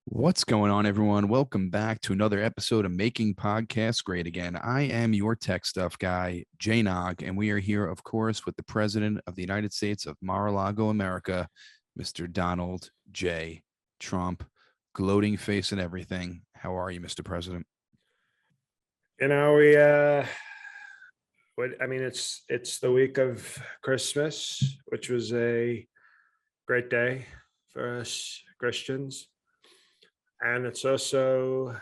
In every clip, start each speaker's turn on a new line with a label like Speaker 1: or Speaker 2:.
Speaker 1: What's going on, everyone? Welcome back to another episode of Making Podcasts Great Again. I am your tech stuff guy, Janog, and we are here, of course, with the President of the United States of Mar-a-Lago, America, Mr. Donald J. Trump. Gloating face and everything. How are you, Mr. President?
Speaker 2: You know, it's the week of Christmas, which was a great day for us Christians, and it's also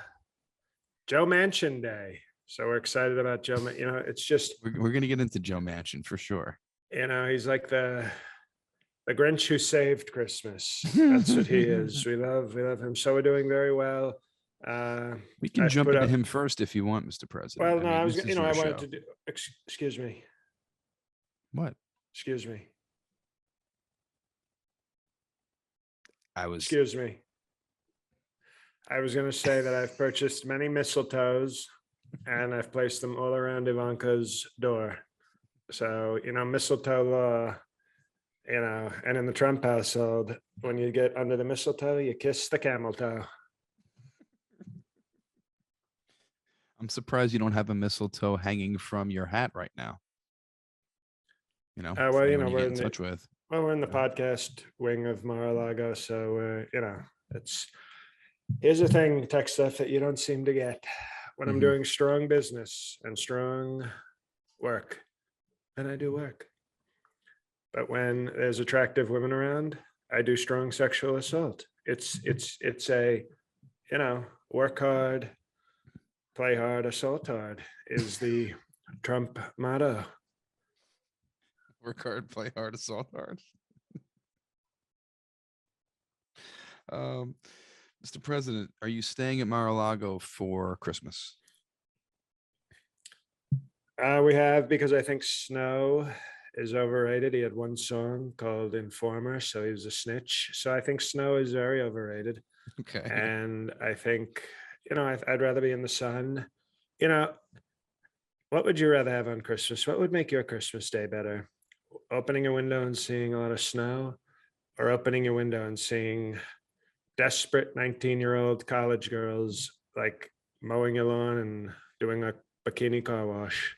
Speaker 2: Joe Manchin Day. So we're excited about Joe. It's just
Speaker 1: We're going to get into Joe Manchin for sure.
Speaker 2: he's like the Grinch who saved Christmas. That's what he is. We love him. So we're doing very well.
Speaker 1: We can
Speaker 2: I've
Speaker 1: jump
Speaker 2: put
Speaker 1: into
Speaker 2: up.
Speaker 1: him first if you want, Mr. President.
Speaker 2: Well, no, I was.
Speaker 1: This is
Speaker 2: I
Speaker 1: your
Speaker 2: wanted
Speaker 1: show.
Speaker 2: to do. Excuse me.
Speaker 1: What?
Speaker 2: Excuse me.
Speaker 1: I
Speaker 2: Excuse me. I was going to say that I've purchased many mistletoes and I've placed them all around Ivanka's door. So, mistletoe law, and in the Trump household, when you get under the mistletoe, you kiss the camel toe.
Speaker 1: I'm surprised you don't have a mistletoe hanging from your hat right now. For anyone you get in touch with.
Speaker 2: Well, we're in the podcast wing of Mar-a-Lago. So, here's the thing, tech stuff that you don't seem to get. When I'm doing strong business and strong work, and I do work. But when there's attractive women around, I do strong sexual assault. It's a, work hard, play hard, assault hard is the Trump motto.
Speaker 1: Work hard, play hard, assault hard. Mr. President, are you staying at Mar-a-Lago for Christmas?
Speaker 2: We have, because I think Snow is overrated. He had one song called Informer, so he was a snitch. So I think Snow is very overrated.
Speaker 1: Okay.
Speaker 2: And I think, I'd rather be in the sun. What would you rather have on Christmas? What would make your Christmas day better? Opening a window and seeing a lot of snow, or opening a window and seeing desperate 19-year-old college girls like mowing your lawn and doing a bikini car wash?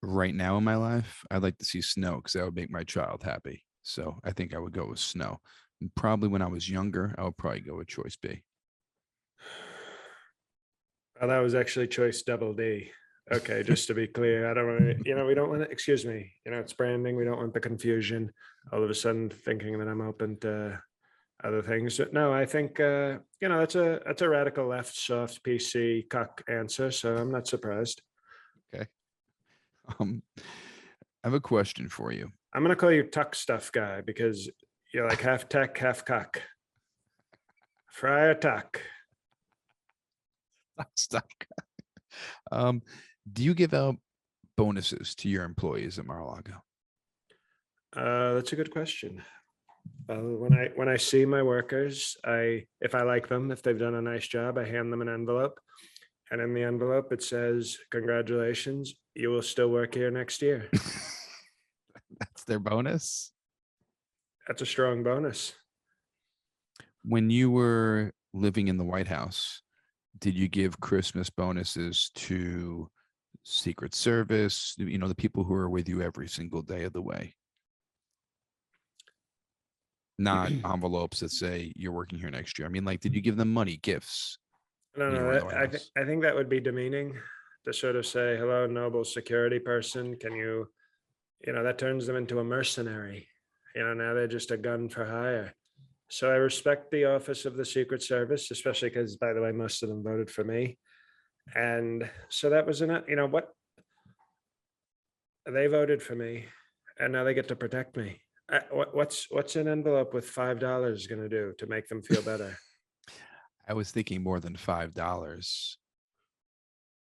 Speaker 1: Right now in my life, I'd like to see snow because that would make my child happy. So I think I would go with snow. And probably when I was younger, I would probably go with choice B.
Speaker 2: Well, that was actually choice double D. Okay, just to be clear, I don't want to, we don't want to, excuse me, it's branding. We don't want the confusion all of a sudden thinking that I'm open to other things. But no, I think, that's a radical left, soft PC cuck answer. So I'm not surprised.
Speaker 1: Okay. I have a question for you.
Speaker 2: I'm going to call you tuck stuff guy because you're like half tech, half cock. Friar tuck.
Speaker 1: Stuff. Do you give out bonuses to your employees at Mar-a-Lago?
Speaker 2: That's a good question. When I see my workers, if I like them, if they've done a nice job, I hand them an envelope, and in the envelope it says, "Congratulations, you will still work here next year."
Speaker 1: That's their bonus.
Speaker 2: That's a strong bonus.
Speaker 1: When you were living in the White House, did you give Christmas bonuses to Secret Service, the people who are with you every single day of the way? Not envelopes that say you're working here next year. I mean, did you give them money, gifts?
Speaker 2: No, I think that would be demeaning to sort of say, "Hello, noble security person. Can you," that turns them into a mercenary. Now they're just a gun for hire. So I respect the office of the Secret Service, especially because, by the way, most of them voted for me. And so that was what they voted for me, and now they get to protect me. What's an envelope with $5 going to do to make them feel better?
Speaker 1: I was thinking more than $5.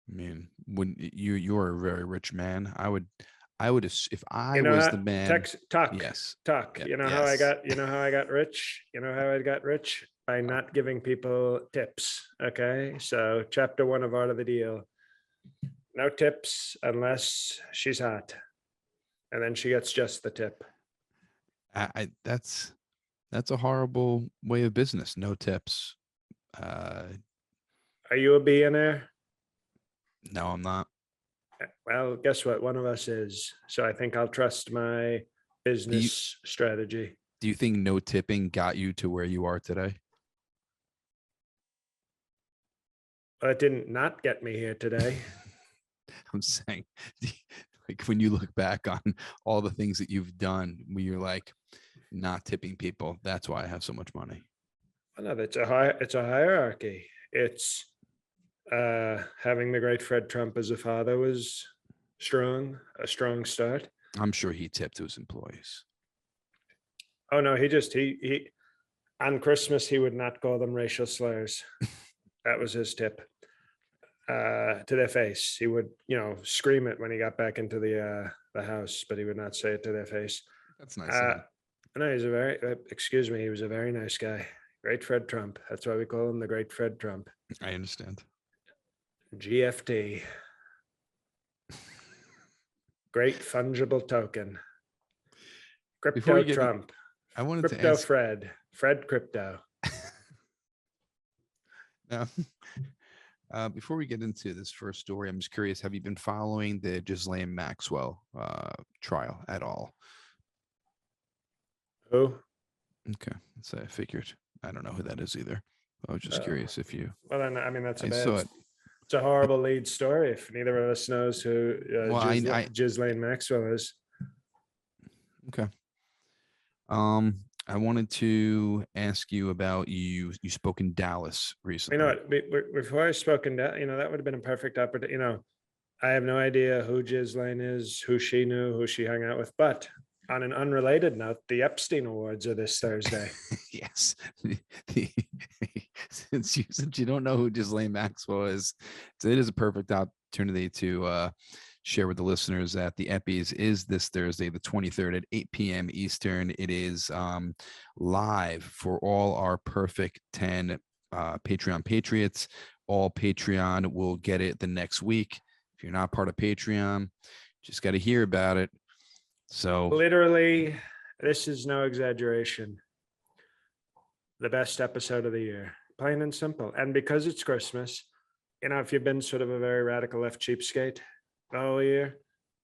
Speaker 1: I mean, when you're a very rich man, I would, if I was the man.
Speaker 2: Talk.
Speaker 1: Yes.
Speaker 2: Talk.
Speaker 1: Yeah,
Speaker 2: how I got rich? How I got rich? By not giving people tips. Okay. So chapter 1 of Art of the Deal. No tips unless she's hot. And then she gets just the tip.
Speaker 1: That's That's a horrible way of business. No tips. Uh,
Speaker 2: Are you a billionaire?
Speaker 1: no, I'm not.
Speaker 2: Well, guess what? One of us is. So I think I'll trust my
Speaker 1: Do you
Speaker 2: business strategy.
Speaker 1: do you think no tipping got you to where you are today?
Speaker 2: But it didn't not get me here today.
Speaker 1: I'm saying, like when you look back on all the things that you've done, where you're like not tipping people, that's why I have so much money.
Speaker 2: Well, no, it's a hierarchy. It's having the great Fred Trump as a father was a strong start.
Speaker 1: I'm sure he tipped to his employees.
Speaker 2: Oh no, he on Christmas he would not call them racial slurs. That was his tip. To their face. He would, scream it when he got back into the house, but he would not say it to their face.
Speaker 1: That's nice of
Speaker 2: Uh,
Speaker 1: him.
Speaker 2: no, he's a very excuse me, he was a very nice guy. Great Fred Trump. That's why we call him the Great Fred Trump.
Speaker 1: I understand.
Speaker 2: GFT. Great fungible token.
Speaker 1: Before
Speaker 2: Crypto
Speaker 1: you get,
Speaker 2: Trump.
Speaker 1: I wanted to
Speaker 2: Crypto
Speaker 1: ask
Speaker 2: Fred. Fred Crypto.
Speaker 1: now, before we get into this first story, I'm just curious, have you been following the Ghislaine Maxwell trial at all?
Speaker 2: Who?
Speaker 1: Okay, so I figured. I don't know who that is either. I was just
Speaker 2: Oh.
Speaker 1: curious if you.
Speaker 2: Well, then, I mean, that's a
Speaker 1: I
Speaker 2: bad.
Speaker 1: saw it.
Speaker 2: It's a horrible lead story. If neither of us knows who
Speaker 1: Well,
Speaker 2: Ghislaine Maxwell is.
Speaker 1: Okay. I wanted to ask you about you. You spoke in Dallas recently.
Speaker 2: You know what? Before I spoke in that, that would have been a perfect opportunity. I have no idea who Ghislaine is, who she knew, who she hung out with. But on an unrelated note, the Epstein Awards are this Thursday.
Speaker 1: Yes. Since you don't know who Ghislaine Maxwell is, so it is a perfect opportunity to share with the listeners that the Eppies is this Thursday, the 23rd at 8 p.m. Eastern. It is live for all our Perfect 10 Patreon Patriots. All Patreon will get it the next week. If you're not part of Patreon, just got to hear about it. So
Speaker 2: literally, this is no exaggeration. The best episode of the year, plain and simple. And because it's Christmas, if you've been sort of a very radical left cheapskate the whole year,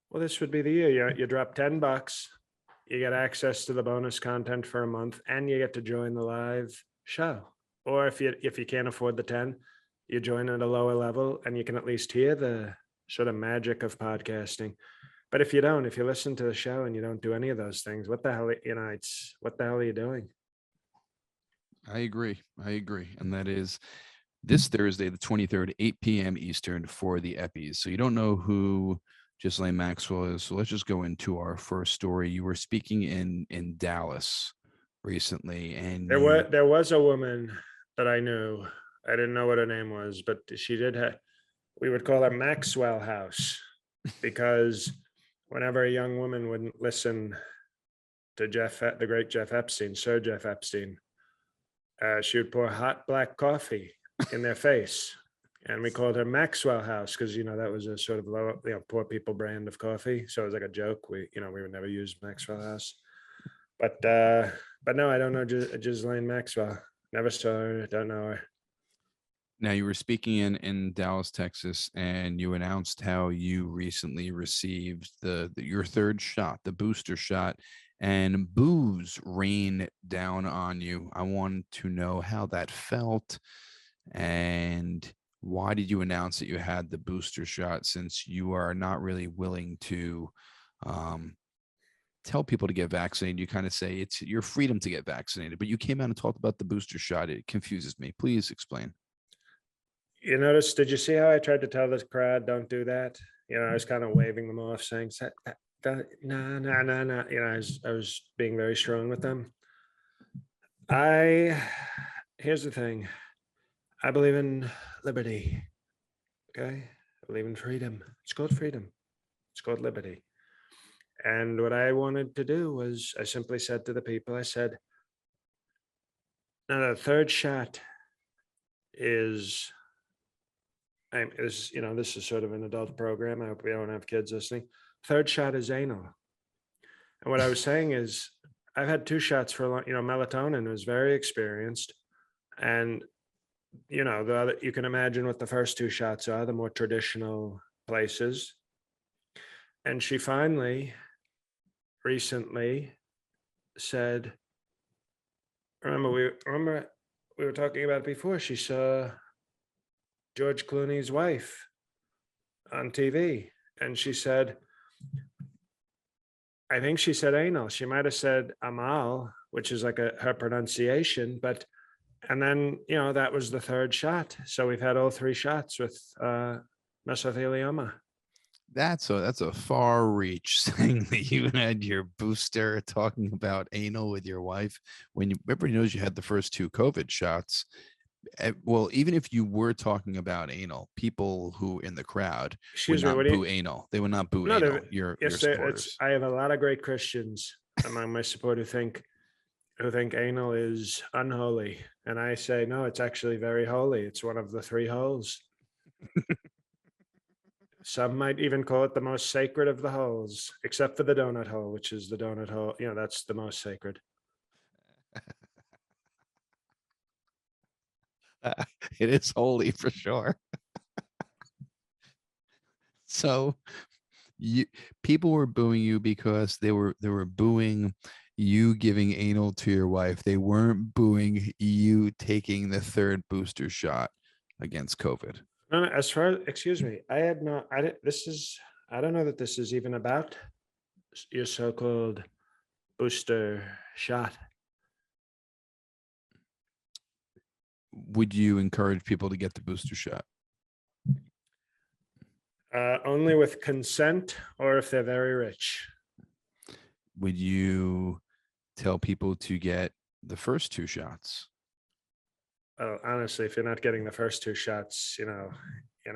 Speaker 2: well, this would be the year. You drop $10, you get access to the bonus content for a month, and you get to join the live show. Or if you can't afford the 10, you join at a lower level, and you can at least hear the sort of magic of podcasting. But if you listen to the show and you don't do any of those things, what the hell, what the hell are you doing?
Speaker 1: I agree. And that is this Thursday, the 23rd, 8 p.m. Eastern for the Eppies. So you don't know who Ghislaine Maxwell is. So let's just go into our first story. You were speaking in Dallas recently, and
Speaker 2: there was a woman that I knew. I didn't know what her name was, but she did have, we would call her Maxwell House, because whenever a young woman wouldn't listen to the great Jeff Epstein, Sir Jeff Epstein, she would pour hot black coffee in their face. And we called her Maxwell House because, that was a sort of low, poor people brand of coffee. So it was like a joke. We would never use Maxwell House. But no, I don't know Ghislaine Maxwell. Never saw her. Don't know her.
Speaker 1: Now, you were speaking in Dallas, Texas, and you announced how you recently received your third shot, the booster shot, and booze rained down on you. I wanted to know how that felt, and why did you announce that you had the booster shot, since you are not really willing to tell people to get vaccinated. You kind of say it's your freedom to get vaccinated, but you came out and talked about the booster shot. It confuses me. Please explain.
Speaker 2: Did you see how I tried to tell this crowd, don't do that? I was kind of waving them off, saying, no. I was being very strong with them. Here's the thing. I believe in liberty. Okay. I believe in freedom. It's called freedom. It's called liberty. And what I wanted to do was, I simply said to the people, I said, now the third shot is, this is sort of an adult program. I hope we don't have kids listening. Third shot is anal. And what I was saying is, I've had 2 shots for a long, melatonin was very experienced. And, the other, you can imagine what the first 2 shots are, the more traditional places. And she finally recently said, remember we were talking about it before. She saw George Clooney's wife on TV, and she said, I think she said anal. She might have said amal, which is like her pronunciation, but and then that was the 3rd shot. So we've had all 3 shots with mesothelioma.
Speaker 1: That's a far reach saying that you had your booster talking about anal with your wife when everybody knows you had the first 2 COVID shots. Well, even if you were talking about anal, people who in the crowd would
Speaker 2: Excuse me, what
Speaker 1: not
Speaker 2: do you?
Speaker 1: boo anal. They would not boo
Speaker 2: No,
Speaker 1: anal. Your
Speaker 2: yes, it's.
Speaker 1: supporters.
Speaker 2: I have a lot of great Christians among my support who think anal is unholy, and I say no, it's actually very holy. It's one of the 3 holes. Some might even call it the most sacred of the holes, except for the donut hole, which is the donut hole. That's the most sacred.
Speaker 1: It is holy for sure. So you people were booing you because they were booing you giving anal to your wife. They weren't booing you taking the 3rd booster shot against COVID.
Speaker 2: No, no, as far excuse me, I had no. I didn't. This is. I don't know that this is even about your so-called booster shot.
Speaker 1: Would you encourage people to get the booster shot?
Speaker 2: Only with consent or if they're very rich.
Speaker 1: Would you tell people to get the first 2 shots?
Speaker 2: Honestly, if you're not getting the first 2 shots, you're not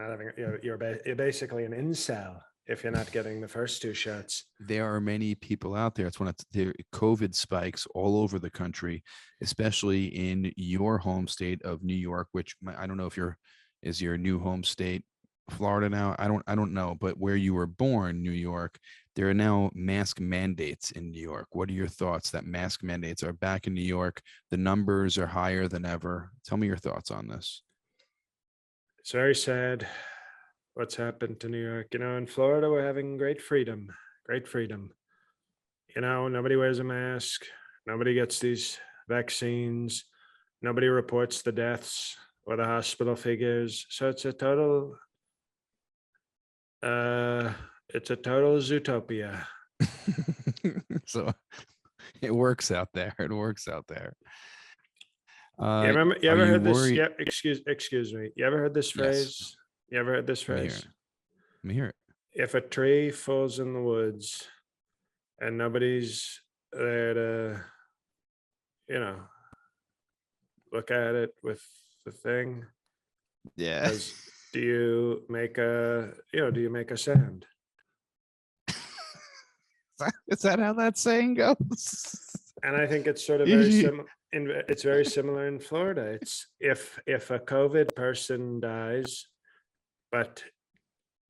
Speaker 2: having. You're basically an incel if you're not getting the first 2 shots.
Speaker 1: There are many people out there. It's when the COVID spikes all over the country, especially in your home state of New York, which I don't know if is your new home state Florida now. I don't know, but where you were born, New York, there are now mask mandates in New York. What are your thoughts that mask mandates are back in New York? The numbers are higher than ever. Tell me your thoughts on this.
Speaker 2: It's very sad what's happened to New York. In Florida, we're having great freedom, great freedom. Nobody wears a mask. Nobody gets these vaccines. Nobody reports the deaths or the hospital figures. So uh, it's a total zootopia.
Speaker 1: So it works out there. It works out there.
Speaker 2: You remember? You
Speaker 1: Are
Speaker 2: ever
Speaker 1: you
Speaker 2: heard this?
Speaker 1: worried?
Speaker 2: Yeah. Excuse me. You ever heard this
Speaker 1: Yes.
Speaker 2: phrase? You ever heard this
Speaker 1: Let me hear
Speaker 2: phrase?
Speaker 1: it. Let me hear it.
Speaker 2: If a tree falls in the woods and nobody's there to, you know, look at it with the thing,
Speaker 1: Yeah.
Speaker 2: do you make a sound?
Speaker 1: Is that how that saying goes?
Speaker 2: And I think it's sort of very
Speaker 1: You-
Speaker 2: similar. It's very similar in Florida. It's if a COVID person dies, but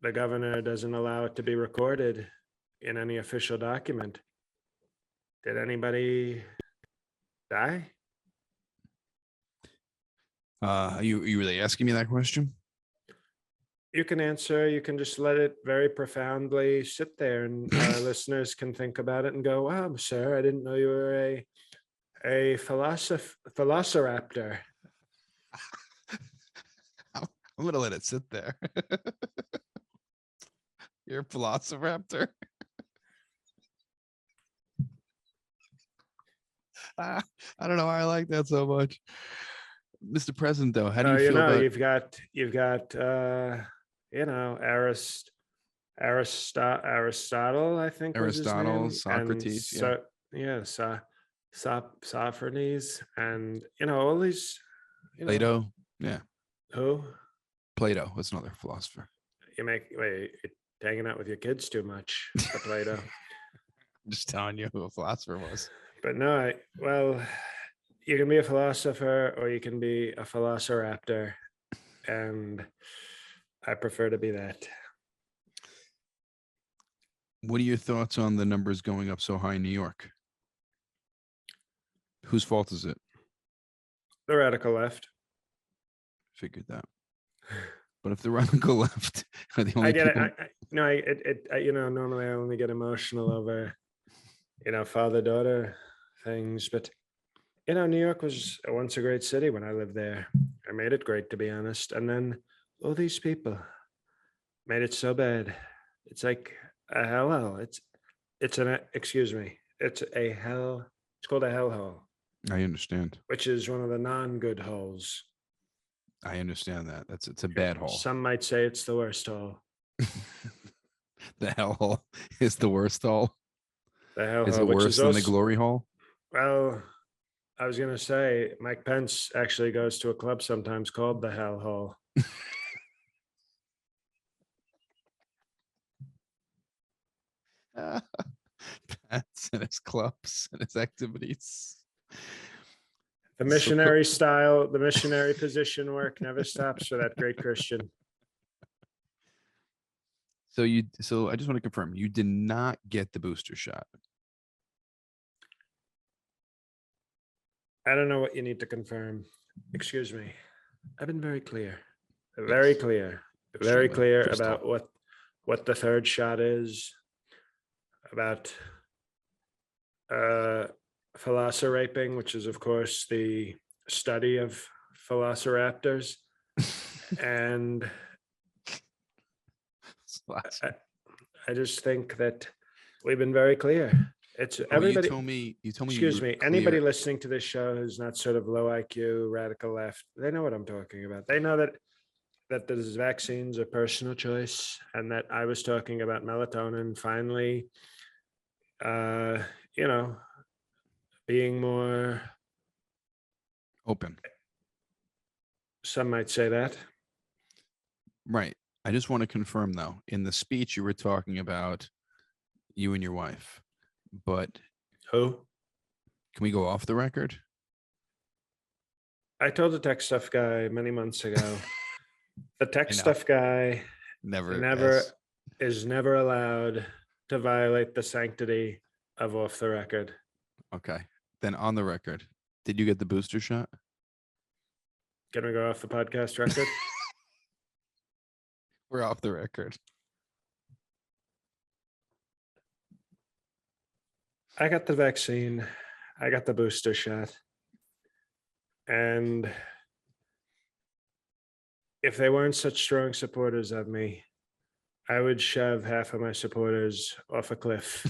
Speaker 2: the governor doesn't allow it to be recorded in any official document. Did anybody die?
Speaker 1: Are you really asking me that question?
Speaker 2: You can answer. You can just let it very profoundly sit there, and our listeners can think about it and go, "Wow, sir, I didn't know you were a velociraptor."
Speaker 1: I'm gonna let it sit there. You're a velociraptor. I don't know why I like that so much. Mr. President, though, how do you feel about
Speaker 2: you've got Aristotle, I think was his
Speaker 1: Aristotle,
Speaker 2: name, and
Speaker 1: Socrates? Yeah,
Speaker 2: so yeah, Sophocles, and all these,
Speaker 1: Plato. Yeah,
Speaker 2: who
Speaker 1: Plato was another philosopher.
Speaker 2: you're hanging out with your kids too much, the Plato.
Speaker 1: I'm just telling you who a philosopher was.
Speaker 2: But no, well, you can be a philosopher or you can be a velociraptor, and I prefer to be that.
Speaker 1: What are your thoughts on the numbers going up so high in New York? Whose fault is it?
Speaker 2: The radical left.
Speaker 1: Figured that. But if the radical left are the only
Speaker 2: I get
Speaker 1: people,
Speaker 2: it. Normally I only get emotional over, father-daughter things, but New York was once a great city when I lived there. I made it great, to be honest. And then all these people made it so bad. It's like a hellhole. Excuse me. It's a hell. It's called a hellhole,
Speaker 1: I understand.
Speaker 2: which is one of the non-good holes.
Speaker 1: I understand that. It's a bad hole.
Speaker 2: Some might say it's the worst hole.
Speaker 1: The hellhole is the worst hole.
Speaker 2: The hellhole,
Speaker 1: Is it
Speaker 2: which
Speaker 1: worse
Speaker 2: is
Speaker 1: than
Speaker 2: also,
Speaker 1: the glory hole?
Speaker 2: well, I was gonna say Mike Pence actually goes to a club sometimes called the hellhole.
Speaker 1: Pats and his clubs and his activities.
Speaker 2: The missionary position work never stops for that great Christian.
Speaker 1: So I just want to confirm, you did not get the booster shot.
Speaker 2: I don't know what you need to confirm. Excuse me. I've been very clear. Very clear
Speaker 1: Crystal.
Speaker 2: about what the third shot is, about velociraping, which is of course the study of velociraptors. And I just think that we've been very clear. It's everybody.
Speaker 1: You told me.
Speaker 2: Excuse me. Anybody listening to this show who's not sort of low IQ, radical left, they know what I'm talking about. They know that these vaccines are personal choice, and that I was talking about melatonin finally, being more
Speaker 1: open.
Speaker 2: Some might say that.
Speaker 1: Right. I just want to confirm, though, in the speech you were talking about you and your wife, but
Speaker 2: who?
Speaker 1: Can we go off the record?
Speaker 2: I told the tech stuff guy many months ago. The tech stuff guy is never allowed to violate the sanctity of off the record.
Speaker 1: Okay. Then on the record, did you get the booster shot?
Speaker 2: Can we go off the podcast record?
Speaker 1: We're off the record.
Speaker 2: I got the vaccine. I got the booster shot. And if they weren't such strong supporters of me, I would shove half of my supporters off a cliff.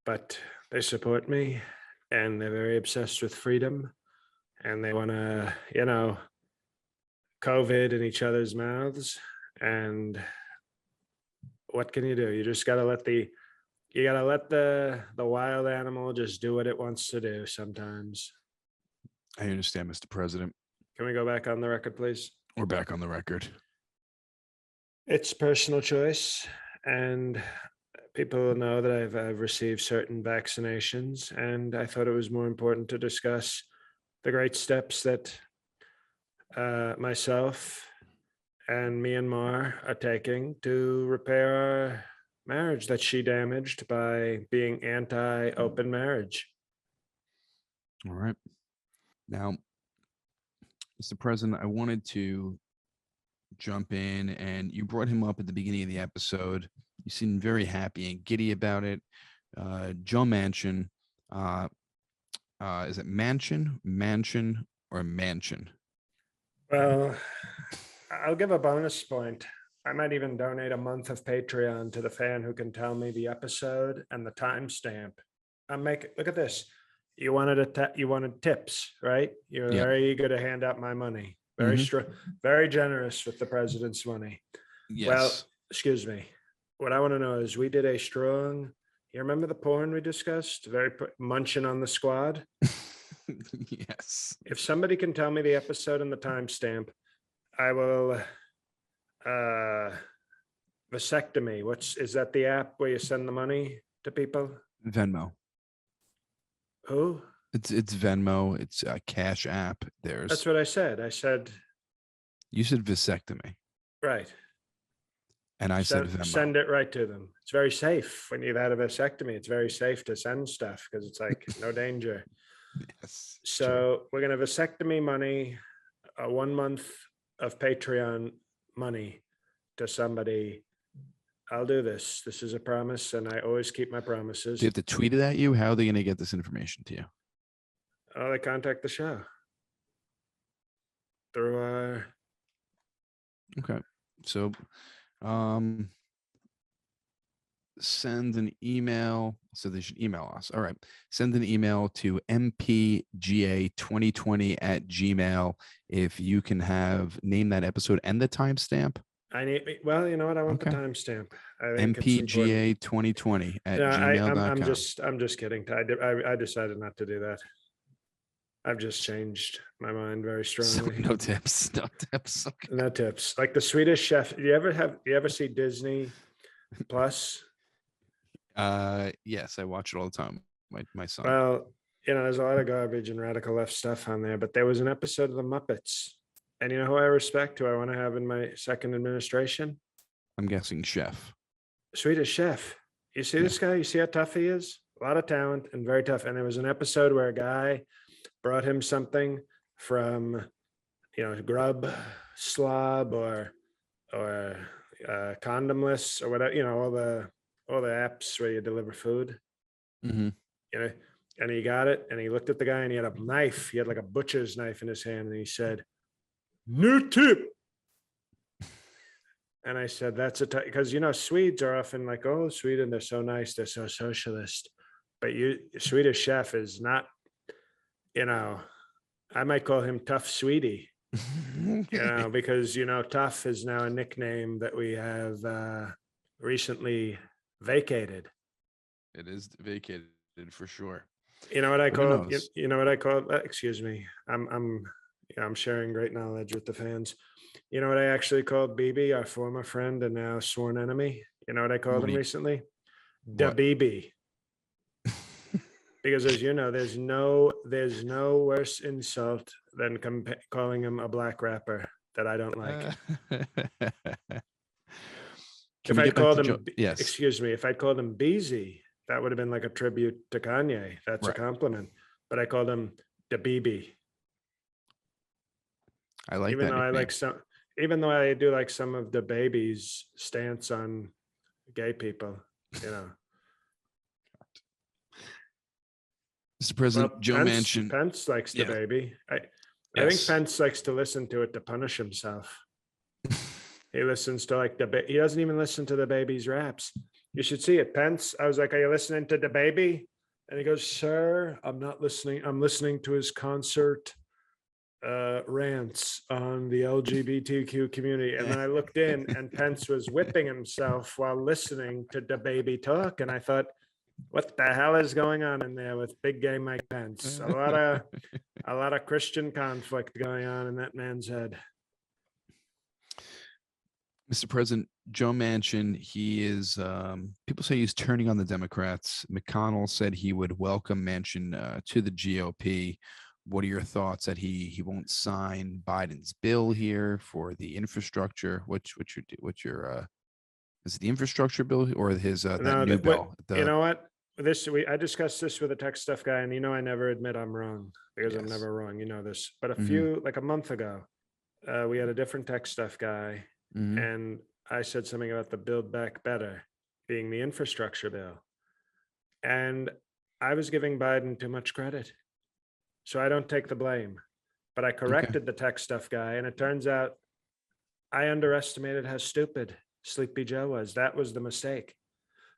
Speaker 2: But they support me, and they're very obsessed with freedom, and they want to, COVID in each other's mouths. And what can you do? You just got to let the wild animal just do what it wants to do sometimes.
Speaker 1: I understand, Mr. President.
Speaker 2: Can we go back on the record, please?
Speaker 1: We're back on the record.
Speaker 2: It's personal choice, and people know that I've received certain vaccinations, and I thought it was more important to discuss the great steps that myself and me and Mar are taking to repair our marriage that she damaged by being anti-open marriage.
Speaker 1: All right. Now, Mr. President, I wanted to jump in, and you brought him up at the beginning of the episode. You seemed very happy and giddy about it. Joe Manchin, is it Manchin, or Manchin?
Speaker 2: Well, I'll give a bonus point. I might even donate a month of Patreon to the fan who can tell me the episode and the timestamp. Look at this. You wanted tips, right? You're very eager to hand out my money. Very very generous with the president's money.
Speaker 1: Yes.
Speaker 2: Well, excuse me. What I want to know is, we did a strong. You remember the porn we discussed? Manchin on the squad.
Speaker 1: Yes.
Speaker 2: If somebody can tell me the episode and the timestamp, I will. Vasectomy. Is that the app where you send the money to people?
Speaker 1: Venmo.
Speaker 2: Who?
Speaker 1: It's Venmo. It's a Cash App.
Speaker 2: That's what I said. I said.
Speaker 1: You said vasectomy.
Speaker 2: Right.
Speaker 1: And I said Venmo.
Speaker 2: Send it right to them. It's very safe when you've had a vasectomy. It's very safe to send stuff because it's like no danger.
Speaker 1: Yes.
Speaker 2: So
Speaker 1: True.
Speaker 2: we're going to vasectomy money, 1 month of Patreon money to somebody. I'll do this. This is a promise, and I always keep my promises.
Speaker 1: Do you have to tweet it at you? How are they going to get this information to you?
Speaker 2: Oh, they contact the show through our.
Speaker 1: Okay. So send an email. So they should email us. All right. Send an email to mpga2020@gmail if you can name that episode and the timestamp.
Speaker 2: Well, you know what? I want
Speaker 1: Okay.
Speaker 2: the timestamp. I think it's important.
Speaker 1: mpga2020@gmail.com.
Speaker 2: I'm just kidding. I decided not to do that. I've just changed my mind very strongly.
Speaker 1: So no tips. No tips. Okay.
Speaker 2: No tips. Like the Swedish Chef. You ever see Disney Plus?
Speaker 1: Yes, I watch it all the time. My son.
Speaker 2: Well, there's a lot of garbage and radical left stuff on there, but there was an episode of the Muppets. And you know who I respect, who I want to have in my second administration?
Speaker 1: I'm guessing Chef.
Speaker 2: Swedish Chef. You see this guy? You see how tough he is? A lot of talent and very tough. And there was an episode where a guy brought him something from, Grub, Slob, or Condomless, or whatever. All the apps where you deliver food.
Speaker 1: Mm-hmm.
Speaker 2: And he got it, and he looked at the guy, and he had a knife. He had like a butcher's knife in his hand, and he said, "New tip." And I said, "That's because Swedes are often like, oh, Sweden, they're so nice, they're so socialist, but Swedish Chef is not. I might call him Tough Sweetie, because Tough is now a nickname that we have recently vacated.
Speaker 1: It is vacated for sure.
Speaker 2: You know what I call? You know what I call? Excuse me. I'm sharing great knowledge with the fans. You know what I actually called BB, our former friend and now sworn enemy? You know what I called him recently? Da BB. Because as you know, there's no worse insult than calling him a black rapper that I don't like. If I called him,
Speaker 1: yes.
Speaker 2: Excuse me, if I called him Beezy, that would have been like a tribute to Kanye. That's right. A compliment. But I called him Da BB.
Speaker 1: I like that.
Speaker 2: Even though I do like some of the baby's stance on gay people,
Speaker 1: Mr. President, Joe Manchin.
Speaker 2: Pence likes the baby. I think Pence likes to listen to it to punish himself. He listens to he doesn't even listen to the baby's raps. You should see it. Pence, I was like, "Are you listening to the baby?" And he goes, "Sir, I'm not listening. I'm listening to his concert rants on the LGBTQ community." And then I looked in, and Pence was whipping himself while listening to the baby talk. And I thought, what the hell is going on in there with big gay Mike Pence? A lot of Christian conflict going on in that man's head.
Speaker 1: Mr. President, Joe Manchin, he is, people say he's turning on the Democrats. McConnell said he would welcome Manchin to the GOP. What are your thoughts that he won't sign Biden's bill here for the infrastructure? What's your is it the infrastructure bill or his that new bill?
Speaker 2: You know what? I discussed this with a tech stuff guy, and I never admit I'm wrong because I'm never wrong. You know this. But a month ago, we had a different tech stuff guy. Mm-hmm. And I said something about the Build Back Better being the infrastructure bill. And I was giving Biden too much credit. So I don't take the blame. But I corrected the tech stuff guy. And it turns out I underestimated how stupid Sleepy Joe was. That was the mistake.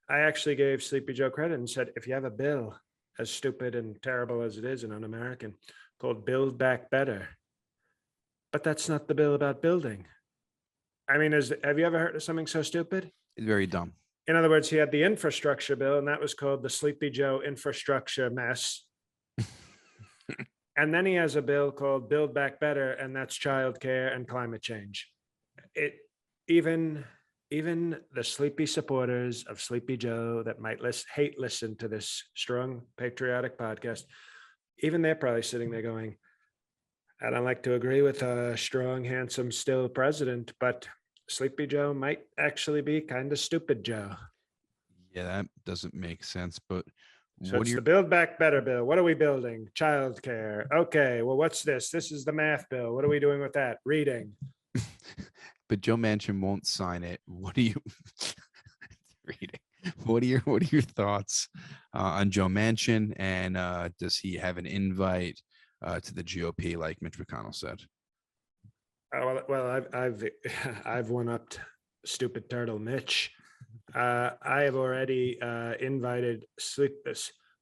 Speaker 2: I actually gave Sleepy Joe credit and said, if you have a bill as stupid and terrible as it is and un-American called Build Back Better, but that's not the bill about building. I mean, have you ever heard of something so stupid?
Speaker 1: Very dumb.
Speaker 2: In other words, he had the infrastructure bill, and that was called the Sleepy Joe infrastructure mess. And then he has a bill called Build Back Better, and that's childcare and climate change. Even the sleepy supporters of Sleepy Joe that might listen to this strong patriotic podcast, even they're probably sitting there going, I don't like to agree with a strong, handsome, still president, but Sleepy Joe might actually be kind of stupid Joe.
Speaker 1: Yeah, that doesn't make sense. But
Speaker 2: So
Speaker 1: what
Speaker 2: it's
Speaker 1: do
Speaker 2: the
Speaker 1: you?
Speaker 2: Build Back Better bill. What are we building? Childcare. Okay, well, what's this? This is the math bill. What are we doing with that? Reading.
Speaker 1: But Joe Manchin won't sign it. What do you? Reading. What are your thoughts on Joe Manchin? And does he have an invite to the GOP, like Mitch McConnell said?
Speaker 2: I've I've one upped stupid turtle Mitch. I have already invited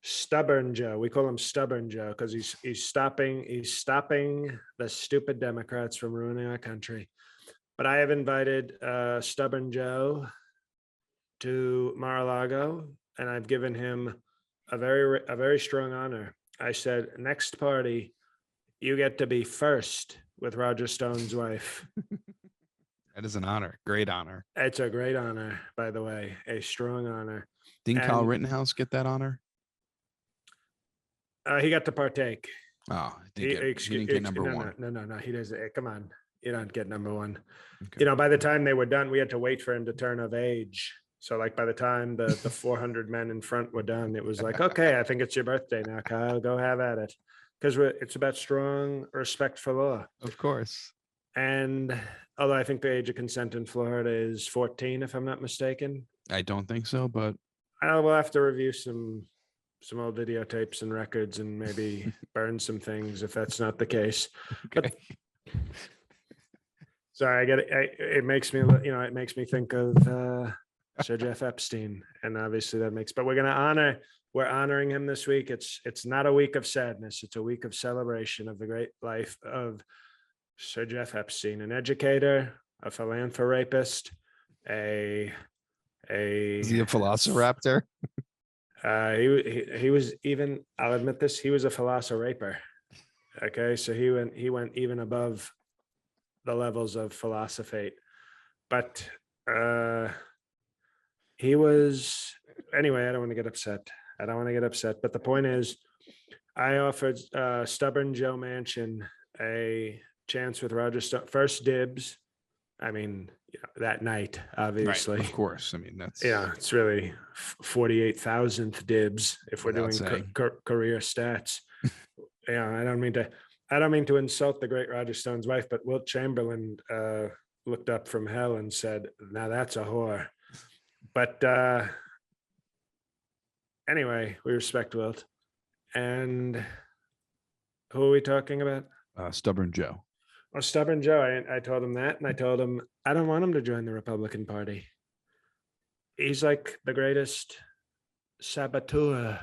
Speaker 2: Stubborn Joe. We call him Stubborn Joe because he's stopping the stupid Democrats from ruining our country. But I have invited Stubborn Joe to Mar-a-Lago, and I've given him a very strong honor. I said, next party, you get to be first with Roger Stone's wife.
Speaker 1: That is an honor, great honor.
Speaker 2: It's a great honor, by the way, a strong honor.
Speaker 1: Didn't Kyle
Speaker 2: And
Speaker 1: Rittenhouse get that honor?
Speaker 2: he got to partake.
Speaker 1: Oh, he didn't get number one.
Speaker 2: No. He doesn't. Come on, you don't get number one.
Speaker 1: Okay.
Speaker 2: By the time they were done, we had to wait for him to turn of age. So, like, by the time the 400 men in front were done, it was like, okay, I think it's your birthday now, Kyle. Go have at it, because it's about strong respect for law.
Speaker 1: Of course.
Speaker 2: And although I think the age of consent in Florida is 14, if I'm not mistaken,
Speaker 1: I don't think so, but
Speaker 2: I will have to review some old videotapes and records and maybe burn some things if that's not the case.
Speaker 1: okay.
Speaker 2: But sorry, I get it. It makes me, it makes me think of Sir Jeff Epstein, and obviously that makes. But we're honoring him this week. It's not a week of sadness. It's a week of celebration of the great life of Sir Jeff Epstein, an educator, a philanthropist,
Speaker 1: Is he a velociraptor?
Speaker 2: He was even. I'll admit this. He was a velociraper. Okay, so he went even above the levels of philosophate, but he was anyway. I don't want to get upset. But the point is, I offered Stubborn Joe Manchin a chance with Roger Stone, first dibs. I mean, that night, obviously.
Speaker 1: Right, of course. I mean, that's
Speaker 2: it's really 48,000th dibs if we're doing career stats. I don't mean to insult the great Roger Stone's wife, but Wilt Chamberlain looked up from hell and said, "Now that's a whore." But anyway, we respect Wilt. And who are we talking about?
Speaker 1: Stubborn Joe.
Speaker 2: Well, Stubborn Joe, I told him that, and I told him I don't want him to join the Republican Party. He's like the greatest saboteur,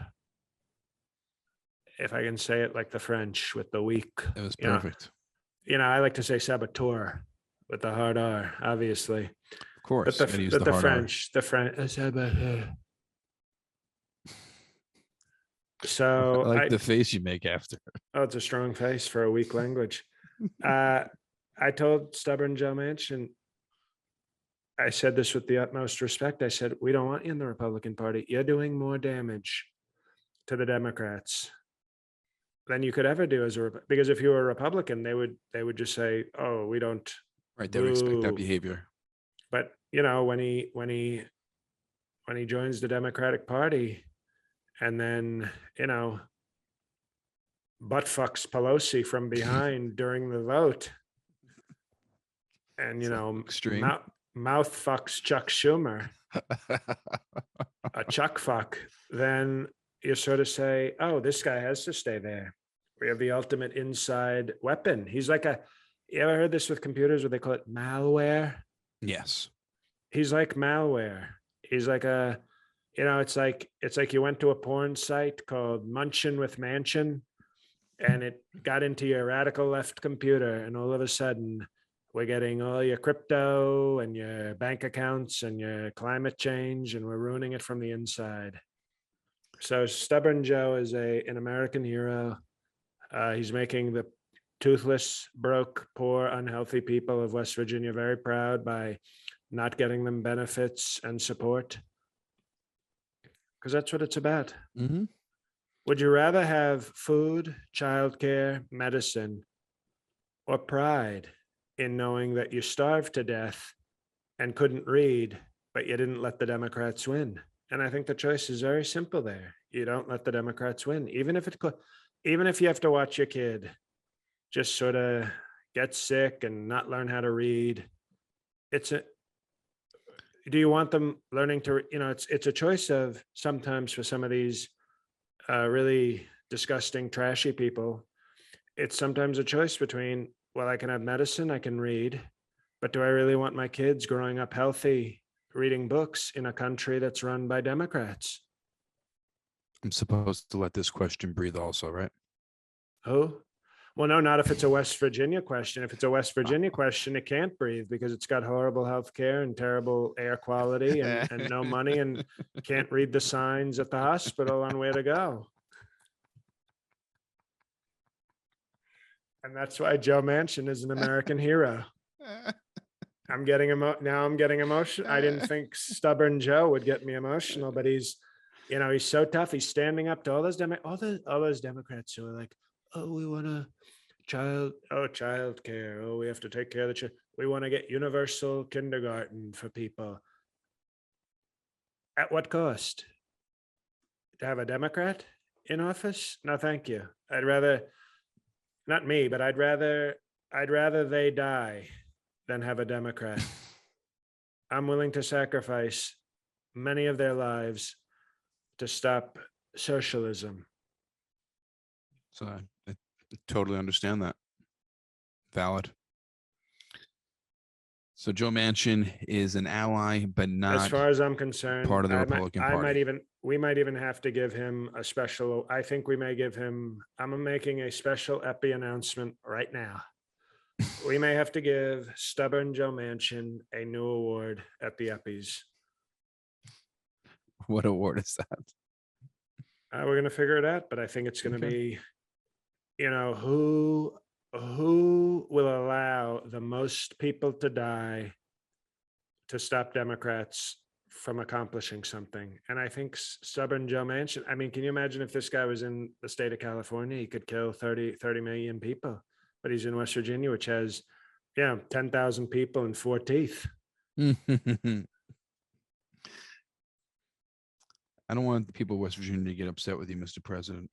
Speaker 2: if I can say it like the French with the weak.
Speaker 1: It was perfect.
Speaker 2: I like to say saboteur with the hard R, obviously.
Speaker 1: Of course.
Speaker 2: But the French, saboteur. So
Speaker 1: I like the face you make after.
Speaker 2: Oh, it's a strong face for a weak language. I told Stubborn Joe Manchin, I said this with the utmost respect. I said, we don't want you in the Republican Party. You're doing more damage to the Democrats than you could ever do because if you were a Republican, they would just say, oh, we don't.
Speaker 1: Right. They would expect that behavior.
Speaker 2: But when he joins the Democratic Party and then, butt fucks Pelosi from behind during the vote. And, mouth fucks Chuck Schumer, a Chuck fuck, then you sort of say, oh, this guy has to stay there. We have the ultimate inside weapon. He's like you ever heard this with computers where they call it malware?
Speaker 1: Yes.
Speaker 2: He's like malware. He's like it's like you went to a porn site called Manchin with Manchin, and it got into your radical left computer, and all of a sudden we're getting all your crypto and your bank accounts and your climate change, and we're ruining it from the inside. So Stubborn Joe is an American hero. He's making the toothless, broke, poor, unhealthy people of West Virginia very proud by not getting them benefits and support. Because that's what it's about.
Speaker 1: Mm-hmm.
Speaker 2: Would you rather have food, childcare, medicine, or pride in knowing that you starve to death and couldn't read, but you didn't let the Democrats win. And I think the choice is very simple there. You don't let the Democrats win, even if you have to watch your kid just sort of get sick and not learn how to read. Do you want them learning to, it's a choice of sometimes for some of these really disgusting, trashy people. It's sometimes a choice between, well, I can have medicine, I can read, but do I really want my kids growing up healthy, reading books in a country that's run by Democrats?
Speaker 1: I'm supposed to let this question breathe also, right?
Speaker 2: Who? Well, no, not if it's a West Virginia question. If it's a West Virginia question, it can't breathe because it's got horrible health care and terrible air quality and no money and can't read the signs at the hospital on where to go. And that's why Joe Manchin is an American hero. I'm getting emotional. I didn't think stubborn Joe would get me emotional, but he's so tough. He's standing up to all those Democrats who are like, oh, we want to child care. Oh, we have to take care of the child. We want to get universal kindergarten for people. At what cost? To have a Democrat in office? No, thank you. I'd rather, not me, but I'd rather they die than have a Democrat. I'm willing to sacrifice many of their lives to stop socialism.
Speaker 1: So I totally understand that. Valid. So Joe Manchin is an ally, but not,
Speaker 2: as far as I'm concerned,
Speaker 1: part of the Republican Party.
Speaker 2: We might even have to give him a special. I think we may give him. I'm making a special Eppie announcement right now. We may have to give stubborn Joe Manchin a new award at the Eppies.
Speaker 1: What award is that?
Speaker 2: We're going to figure it out, but I think it's going to be, who will allow the most people to die to stop Democrats from accomplishing something. And I think stubborn Joe Manchin, I mean, can you imagine if this guy was in the state of California, he could kill 30 million people, but he's in West Virginia, which has, 10,000 people and 4 teeth.
Speaker 1: I don't want the people of West Virginia to get upset with you, Mr. President.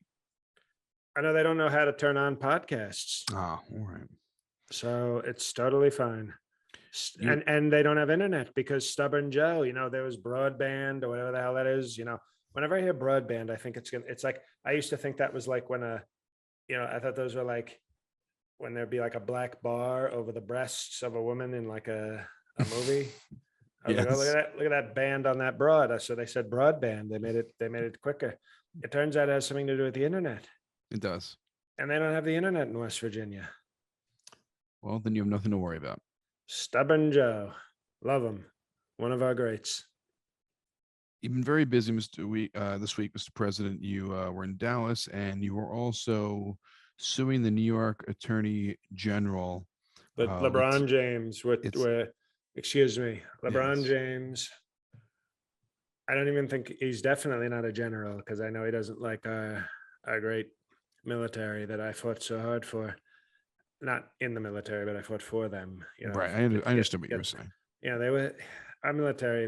Speaker 2: I know they don't know how to turn on podcasts.
Speaker 1: Ah, all right.
Speaker 2: So it's totally fine. And they don't have internet because stubborn Joe, there was Broadband or whatever the hell that is. Whenever I hear Broadband, I think it's like, I used to think that was like when I thought those were like when there'd be like a black bar over the breasts of a woman in like a movie. I was like, oh, look at that band on that broad. So they said Broadband. They made it quicker. It turns out it has something to do with the internet.
Speaker 1: It does.
Speaker 2: And they don't have the internet in West Virginia.
Speaker 1: Well, then you have nothing to worry about.
Speaker 2: Stubborn Joe. Love him. One of our greats.
Speaker 1: You've been very busy, this week, Mr. President. You were in Dallas, and you were also suing the New York Attorney General.
Speaker 2: LeBron James. Excuse me. LeBron James. I don't even think he's definitely not a general because I know he doesn't like our great military that I fought so hard for. Not in the military, but I fought for them.
Speaker 1: Right. I understood what you were saying.
Speaker 2: They were our military.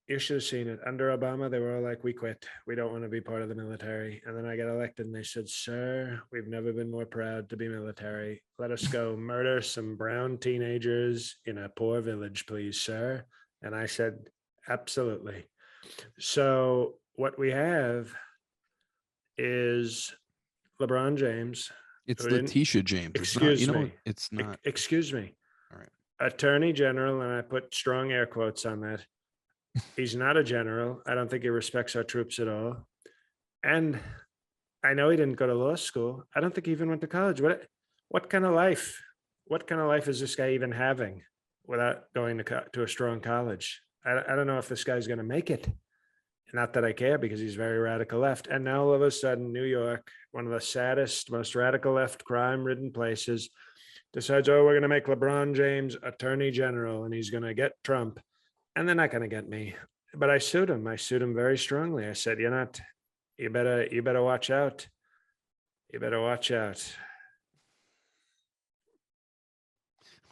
Speaker 2: You should have seen it. Under Obama, they were all like, we quit. We don't want to be part of the military. And then I got elected and they said, sir, we've never been more proud to be military. Let us go murder some brown teenagers in a poor village, please, sir. And I said, absolutely. So what we have is LeBron James.
Speaker 1: It's Letitia James.
Speaker 2: Excuse me.
Speaker 1: It's not.
Speaker 2: Excuse me.
Speaker 1: All right.
Speaker 2: Attorney General, and I put strong air quotes on that. He's not a general. I don't think he respects our troops at all. And I know he didn't go to law school. I don't think he even went to college. What kind of life? What kind of life is this guy even having without going to a strong college? I don't know if this guy's going to make it. Not that I care because he's very radical left. And now all of a sudden, New York, one of the saddest, most radical left crime-ridden places, decides, oh, we're going to make LeBron James Attorney General and he's going to get Trump. And they're not going to get me. But I sued him. I sued him very strongly. I said, you better watch out. You better watch out.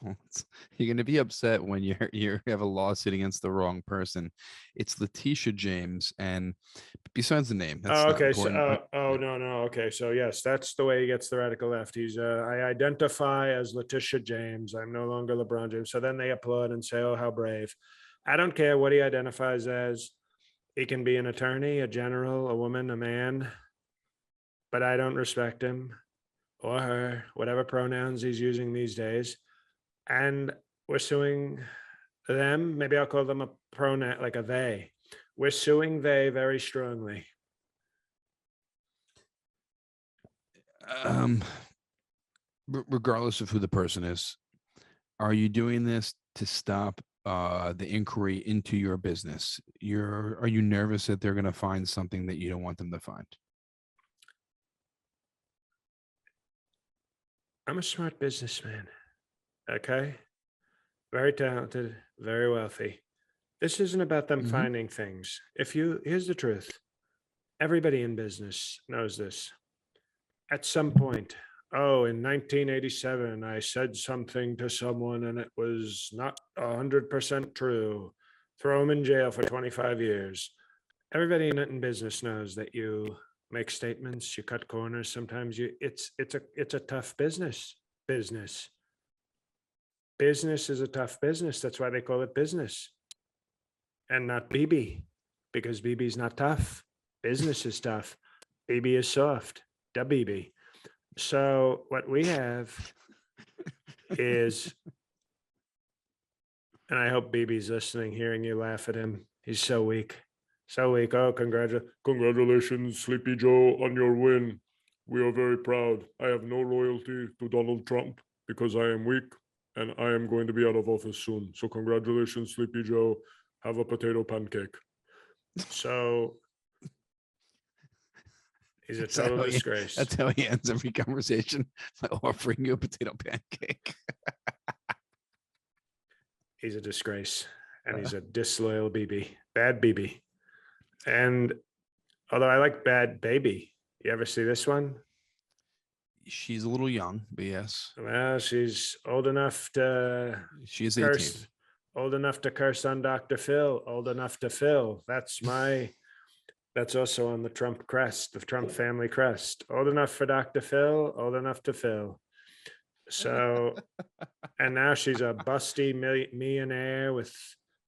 Speaker 1: You're going to be upset when you have a lawsuit against the wrong person. It's Letitia James, and besides the name, that's
Speaker 2: Oh,
Speaker 1: not
Speaker 2: okay. So,
Speaker 1: important.
Speaker 2: oh no, no. Okay, so yes, that's the way he gets the radical left. He's I identify as Letitia James. I'm no longer LeBron James. So then they applaud and say, "Oh, how brave." I don't care what he identifies as. He can be an attorney, a general, a woman, a man, but I don't respect him or her, whatever pronouns he's using these days. And we're suing them. Maybe I'll call them a pronoun, like a they. We're suing they very strongly.
Speaker 1: Um, Regardless of who the person is, are you doing this to stop the inquiry into your business? Are you nervous that they're going to find something that you don't want them to find?
Speaker 2: I'm a smart businessman. Okay. Very talented, very wealthy. This isn't about them
Speaker 1: Mm-hmm.
Speaker 2: finding things. Here's the truth, everybody in business knows this. At some point, oh, in 1987, I said something to someone and it was not 100% true. Throw them in jail for 25 years. Everybody in business knows that you make statements, you cut corners. Sometimes it's a tough business. Business. Business is a tough business. That's why they call it business and not BB, because BB's not tough. Business is tough. BB is soft. Da BB. So what we have is, and I hope BB's listening, hearing you laugh at him. He's so weak. So weak. Oh, congratulations, Sleepy Joe, on your win. We are very proud. I have no loyalty to Donald Trump because I am weak and I am going to be out of office soon. So congratulations, Sleepy Joe. Have a potato pancake. So he's a total disgrace.
Speaker 1: That's how he ends every conversation by offering you a potato pancake.
Speaker 2: He's a disgrace and he's a disloyal BB, bad BB. And although I like Bad Baby, you ever see this one?
Speaker 1: She's a little young, but yes.
Speaker 2: Well, she's old enough to
Speaker 1: She is 18.
Speaker 2: curse, old enough to curse on Dr. Phil, old enough to Phil. That's also on the Trump crest, the Trump family crest. Old enough for Dr. Phil, old enough to Phil. So, and now she's a busty millionaire with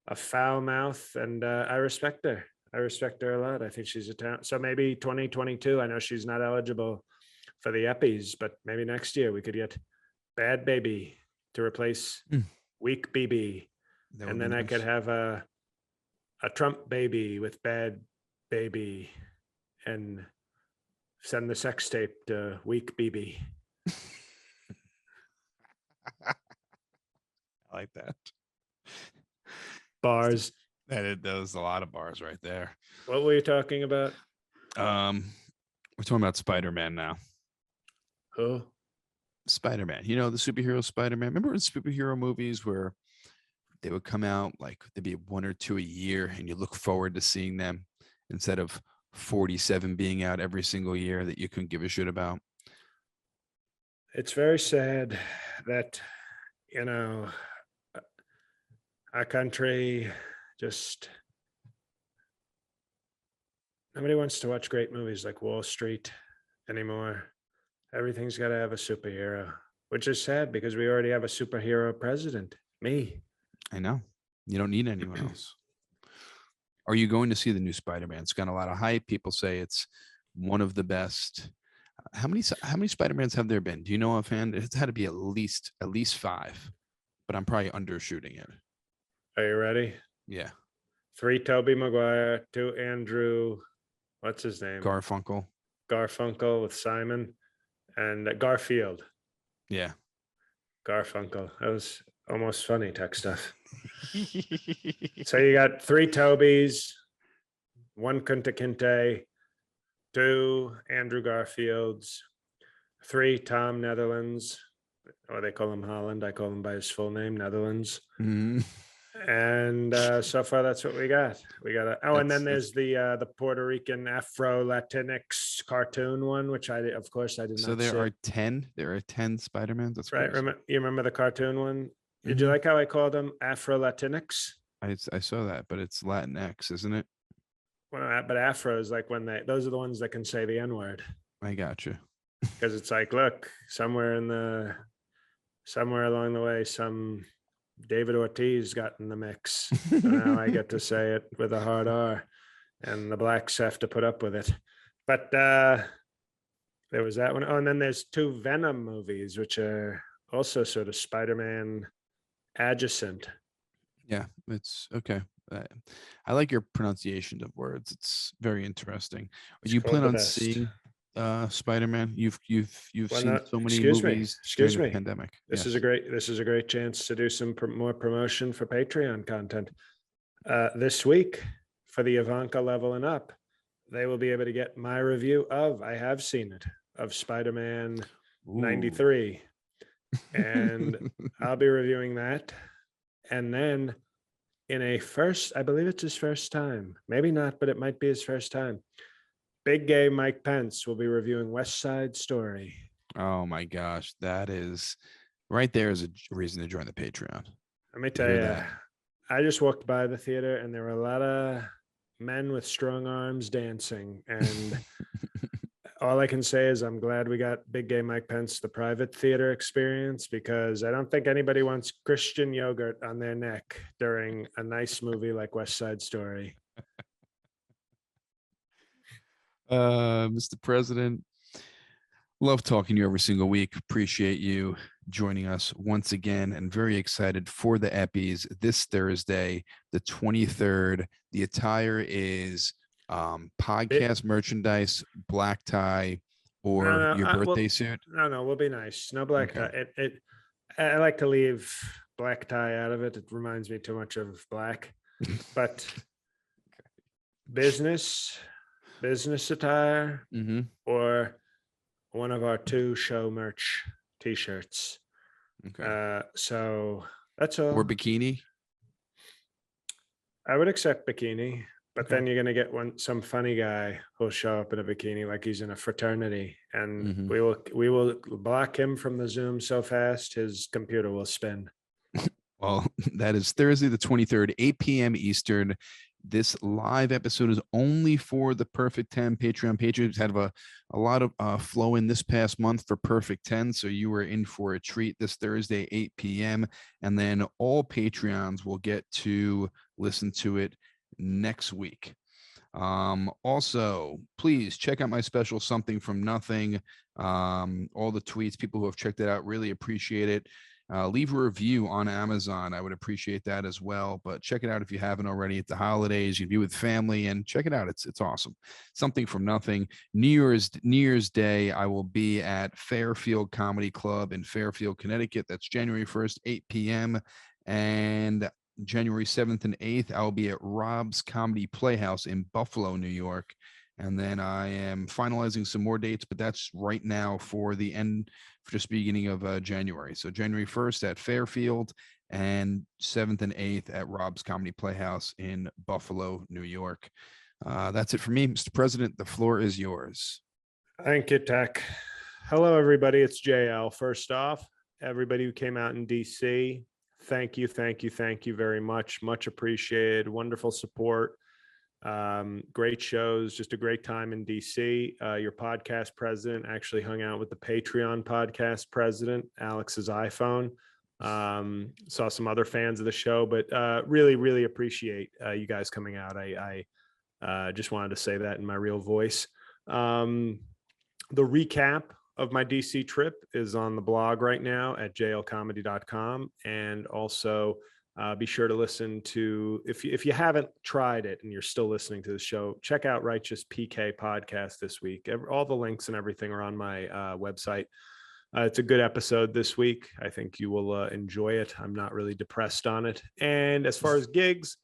Speaker 2: a foul mouth, and I respect her. I respect her a lot. I think she's a talent. So maybe 2022. I know she's not eligible for the Eppies, but maybe next year we could get Bad Baby to replace Weak BB, and then I could have a Trump baby with Bad Baby, and send the sex tape to Weak BB.
Speaker 1: I like that.
Speaker 2: Bars.
Speaker 1: That was a lot of bars right there.
Speaker 2: What were you talking about?
Speaker 1: We're talking about Spider-Man now.
Speaker 2: Who?
Speaker 1: Spider-Man. You know, the superhero Spider-Man. Remember in superhero movies where they would come out, like there'd be one or two a year and you look forward to seeing them instead of 47 being out every single year that you couldn't give a shit about?
Speaker 2: It's very sad that, our country just, nobody wants to watch great movies like Wall Street anymore. Everything's got to have a superhero, which is sad because we already have a superhero president, me.
Speaker 1: I know. You don't need anyone else. Are you going to see the new Spider-Man? It's got a lot of hype. People say it's one of the best. How many Spider-Mans have there been? Do you know offhand? It's had to be at least 5, but I'm probably undershooting it.
Speaker 2: Are you ready?
Speaker 1: Yeah.
Speaker 2: 3 Tobey Maguire, 2 Andrew, what's his name?
Speaker 1: Garfunkel
Speaker 2: with Simon, and Garfield.
Speaker 1: Yeah.
Speaker 2: Garfunkel. That was almost funny tech stuff. So you got 3 Tobys, 1 Kunta Kinte, 2 Andrew Garfields, 3 Tom Netherlands, or they call him Holland. I call him by his full name, Netherlands.
Speaker 1: Mm-hmm.
Speaker 2: And so far, that's what we got. And then there's the Puerto Rican Afro Latinx cartoon one, which I did not see.
Speaker 1: So there are 10 Spider-Mans. That's
Speaker 2: right.
Speaker 1: crazy.
Speaker 2: You remember the cartoon one? Did you like how I called them Afro-Latinx?
Speaker 1: I saw that, but it's Latinx, isn't it?
Speaker 2: Well, but Afro is like when those are the ones that can say the N-word.
Speaker 1: I got you.
Speaker 2: Because it's like, look, somewhere along the way, some David Ortiz got in the mix. So now I get to say it with a hard R, and the blacks have to put up with it. But there was that one. Oh, and then there's 2 Venom movies, which are also sort of Spider-Man adjacent.
Speaker 1: Yeah, it's okay. I like your pronunciation of words. It's very interesting.
Speaker 2: It's
Speaker 1: You
Speaker 2: called
Speaker 1: plan
Speaker 2: the
Speaker 1: on
Speaker 2: best.
Speaker 1: seeing Spider-Man? You've
Speaker 2: Why
Speaker 1: seen
Speaker 2: not?
Speaker 1: so many
Speaker 2: Excuse me.
Speaker 1: movies during
Speaker 2: Excuse
Speaker 1: the
Speaker 2: me.
Speaker 1: pandemic.
Speaker 2: This
Speaker 1: Yes.
Speaker 2: is a great chance to do some more promotion for Patreon content. This week for the Ivanka level and up, they will be able to get my review of, I have seen it, of Spider-Man 93. And I'll be reviewing that. And then in a first, I believe it's his first time, maybe not, but it might be his first time, big gay Mike Pence will be reviewing West Side Story.
Speaker 1: Oh my gosh, that is right there is a reason to join the Patreon.
Speaker 2: Let me tell you, I just walked by the theater and there were a lot of men with strong arms dancing. And all I can say is I'm glad we got big gay Mike Pence the private theater experience, because I don't think anybody wants Christian yogurt on their neck during a nice movie like West Side Story.
Speaker 1: Mr. President, love talking to you every single week. Appreciate you joining us once again, and very excited for the Eppies this Thursday, the 23rd. The attire is podcast merchandise, black tie, or your birthday suit.
Speaker 2: No, we'll be nice. No black tie. I like to leave black tie out of it. It reminds me too much of black. But business attire, or one of our 2 show merch t-shirts.
Speaker 1: Okay.
Speaker 2: So that's all.
Speaker 1: Or bikini.
Speaker 2: I would accept bikini, but then you're gonna get some funny guy who'll show up in a bikini like he's in a fraternity, and we will block him from the Zoom so fast his computer will spin.
Speaker 1: Well, that is Thursday the 23rd, 8 p.m. Eastern. This live episode is only for the Perfect 10 Patreon patrons. Had a lot of flow in this past month for Perfect 10, so you were in for a treat this Thursday, 8 p.m. And then all Patreons will get to listen to it next week. Also, please check out my special Something from Nothing. All the tweets, people who have checked it out, really appreciate it. Leave a review on Amazon. I would appreciate that as well. But check it out if you haven't already. At the holidays, you'd be with family, and check it out. It's awesome. Something from Nothing. New Year's Day, I will be at Fairfield Comedy Club in Fairfield, Connecticut. That's January 1st, 8 p.m. And January 7th and 8th, I'll be at Rob's Comedy Playhouse in Buffalo, New York. And then I am finalizing some more dates, but that's right now for the end, for just beginning of January. So January 1st at Fairfield, and 7th and 8th at Rob's Comedy Playhouse in Buffalo, New York. That's it for me, Mr. President. The floor is yours.
Speaker 2: Thank you, Tech. Hello, everybody. It's JL. First off, everybody who came out in DC, thank you very much. Much appreciated. Wonderful support. Great shows, just a great time in DC. Your podcast president actually hung out with the Patreon podcast president, Alex's iPhone. Saw some other fans of the show, but really appreciate you guys coming out. I just wanted to say that in my real voice. The recap of my DC trip is on the blog right now at jlcomedy.com, and also be sure to listen to, if you haven't tried it and you're still listening to the show, check out Righteous PK podcast this week. All the links and everything are on my website. It's a good episode this week. I think you will enjoy it. I'm not really depressed on it. And as far as gigs,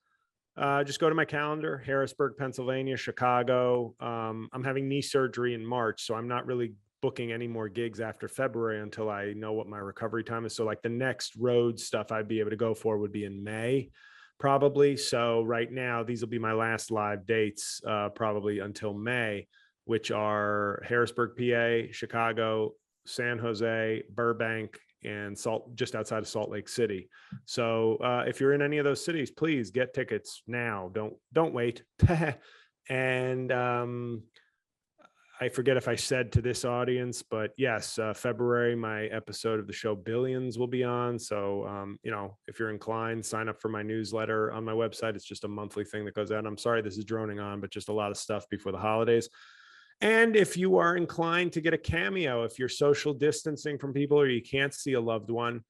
Speaker 2: just go to my calendar: Harrisburg, Pennsylvania, Chicago. I'm having knee surgery in March, so I'm not really booking any more gigs after February until I know what my recovery time is. So like the next road stuff I'd be able to go for would be in May, probably. So right now, these will be my last live dates, probably until May, which are Harrisburg, PA, Chicago, San Jose, Burbank, and just outside of Salt Lake City. So if you're in any of those cities, please get tickets now. Don't wait. And I forget if I said to this audience, but yes, February, my episode of the show Billions will be on. So, if you're inclined, sign up for my newsletter on my website. It's just a monthly thing that goes out. I'm sorry this is droning on, but just a lot of stuff before the holidays. And if you are inclined to get a cameo, if you're social distancing from people or you can't see a loved one,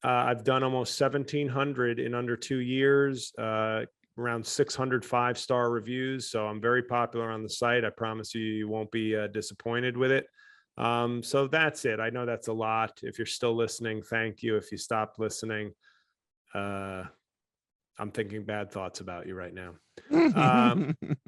Speaker 2: I've done almost 1,700 in under 2 years, around 600 5-star reviews. So I'm very popular on the site. I promise you won't be disappointed with it. So that's it. I know that's a lot. If you're still listening, thank you. If you stopped listening, I'm thinking bad thoughts about you right now.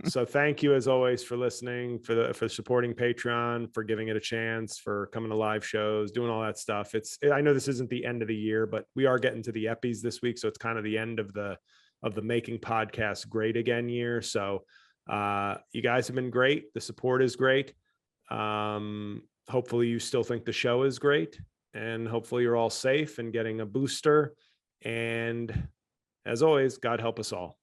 Speaker 2: So thank you as always for listening, for supporting Patreon, for giving it a chance, for coming to live shows, doing all that stuff. I know this isn't the end of the year, but we are getting to the Eppies this week. So it's kind of the end of the Making Podcasts Great Again year. So you guys have been great. The support is great. Hopefully you still think the show is great, and hopefully you're all safe and getting a booster. And as always, God help us all.